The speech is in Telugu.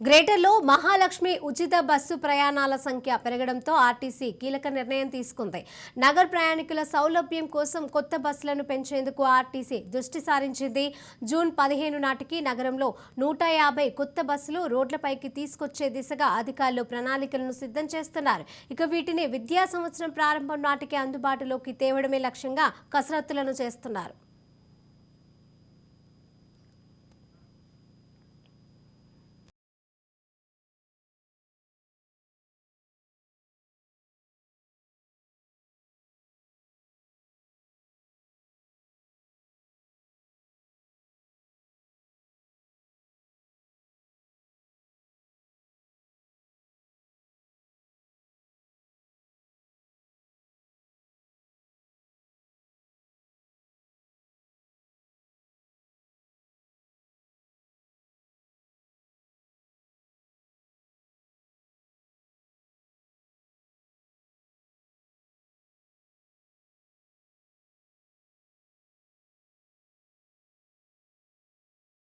గ్రేటర్లో మహాలక్ష్మి ఉచిత బస్సు ప్రయాణాల సంఖ్య పెరగడంతో ఆర్టీసీ కీలక నిర్ణయం తీసుకుంది. నగర ప్రయాణికుల సౌలభ్యం కోసం కొత్త బస్సులను పెంచేందుకు ఆర్టీసీ దృష్టి సారించింది. జూన్ 15 నాటికి నగరంలో 150 కొత్త బస్సులు రోడ్లపైకి తీసుకొచ్చే దిశగా అధికారులు ప్రణాళికలను సిద్ధం చేస్తున్నారు. ఇక వీటిని విద్యా సంవత్సరం ప్రారంభం నాటికి అందుబాటులోకి తేవడమే లక్ష్యంగా కసరత్తులను చేస్తున్నారు.